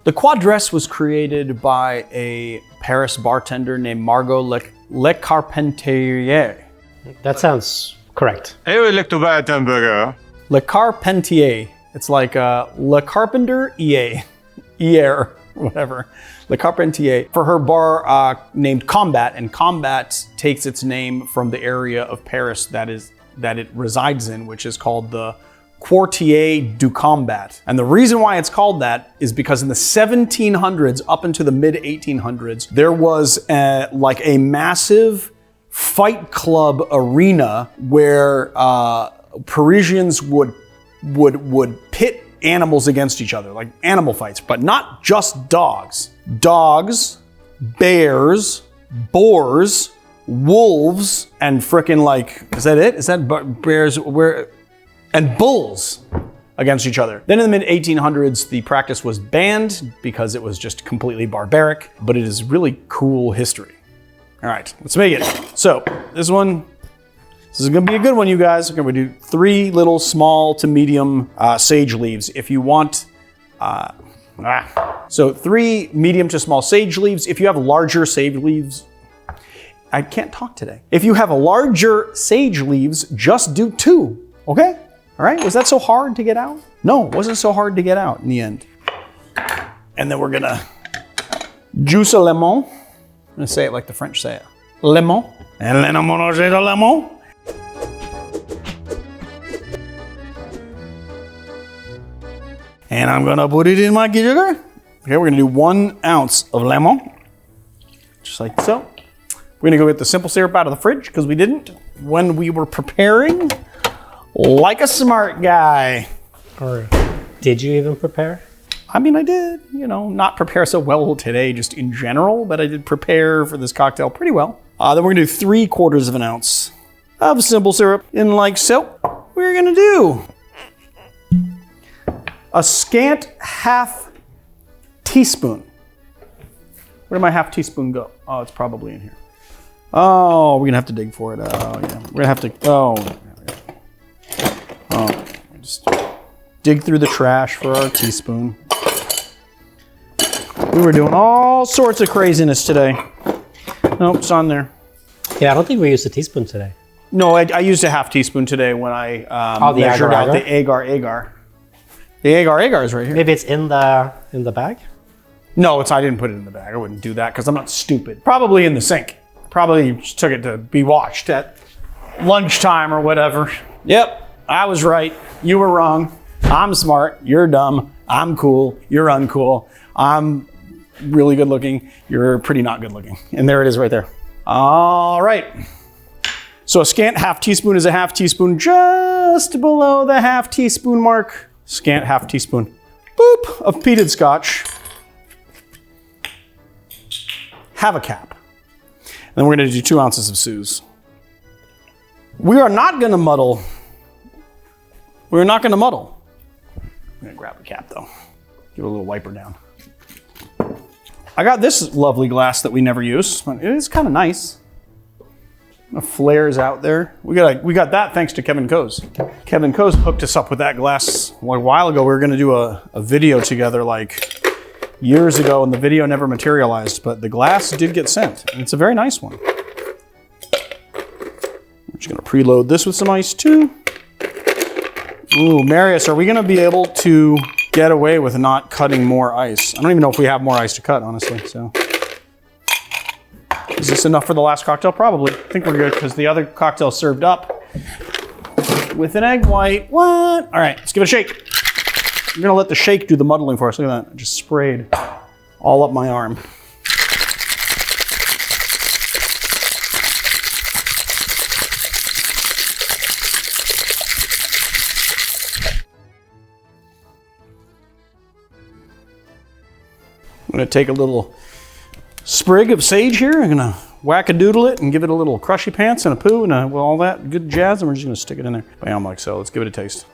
The Quatresse was created by a Paris bartender named Margot Le Carpentier. That sounds correct. I would like to buy a hamburger. Le Carpentier. It's like Le Carpenter Hier, whatever. Le Carpentier. For her bar named Combat, and Combat takes its name from the area of Paris that it resides in, which is called the Quartier du Combat. And the reason why it's called that is because in the 1700s up into the mid 1800s, there was like a massive fight club arena where Parisians would pit animals against each other, like animal fights, but not just dogs. Dogs, bears, boars, wolves, and frickin' like, is that it? Is that bears? And bulls against each other. Then in the mid 1800s, the practice was banned because it was just completely barbaric, but it is really cool history. All right, let's make it. So this is gonna be a good one, you guys. We're gonna do 3 little small to medium sage leaves. If you want, so 3 medium to small sage leaves. If you have larger sage leaves, I can't talk today. If you have a larger sage leaves, just do 2, okay? All right, was that so hard to get out? No, it wasn't so hard to get out in the end. And then we're gonna juice a lemon. I'm gonna say it like the French say it. Lemon. And then I'm gonna say the lemon. And I'm gonna put it in my sugar. Okay, we're gonna do 1 ounce of lemon. Just like so. We're gonna go get the simple syrup out of the fridge because we didn't when we were preparing. Like a smart guy. Or did you even prepare? I mean, I did, you know, not prepare so well today just in general, but I did prepare for this cocktail pretty well. Then we're gonna do 3/4 of an ounce of simple syrup in like so. We're gonna do a scant 1/2 teaspoon. Where did my 1/2 teaspoon go? Oh, it's probably in here. Oh, we're gonna have to dig for it. Oh, yeah. We're gonna have to, just dig through the trash for our teaspoon. We were doing all sorts of craziness today. Nope, it's on there. Yeah, I don't think we used a teaspoon today. No, I used a 1/2 teaspoon today when I the measured out agar-agar? the agar-agar. The agar-agar is right here. Maybe it's in the bag? No, I didn't put it in the bag. I wouldn't do that because I'm not stupid. Probably in the sink. Probably just took it to be washed at lunchtime or whatever. Yep, I was right. You were wrong. I'm smart. You're dumb. I'm cool. You're uncool. I'm really good looking. You're pretty not good looking. And there it is right there. All right. So a scant 1/2 teaspoon is a 1/2 teaspoon just below the 1/2 teaspoon mark. Scant 1/2 teaspoon, boop, of peated Scotch. Have a cap. And then we're gonna do 2 ounces of Suze. We are not gonna muddle. We're not gonna muddle. I'm gonna grab a cap though. Give it a little wiper down. I got this lovely glass that we never use. It is kind of nice. The flares out there. We got that thanks to Kevin Coase. Kevin Coase hooked us up with that glass a while ago. We were gonna do a video together like years ago and the video never materialized, but the glass did get sent. And it's a very nice one. I'm just gonna preload this with some ice too. Ooh, Marius, are we gonna be able to get away with not cutting more ice? I don't even know if we have more ice to cut, honestly, so. Is this enough for the last cocktail? Probably. I think we're good because the other cocktail served up with an egg white. What? All right, let's give it a shake. I'm gonna let the shake do the muddling for us. Look at that, I just sprayed all up my arm. I'm gonna take a little sprig of sage here. I'm gonna whack-a-doodle it and give it a little crushy pants and a poo and all that good jazz, and we're just gonna stick it in there. Bam, like so. Let's give it a taste.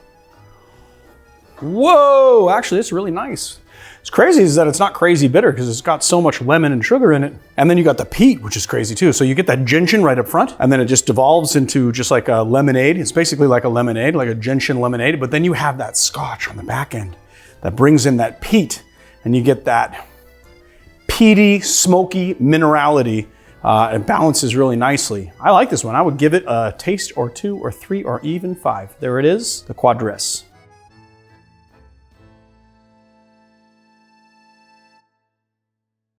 Whoa, actually, it's really nice. What's crazy is that it's not crazy bitter because it's got so much lemon and sugar in it. And then you got the peat, which is crazy too. So you get that gentian right up front, and then it just devolves into just like a lemonade. It's basically like a lemonade, like a gentian lemonade, but then you have that Scotch on the back end that brings in that peat and you get that peaty, smoky minerality. It balances really nicely. I like this one. I would give it a taste or 2 or 3 or even 5. There it is, the Quatresse.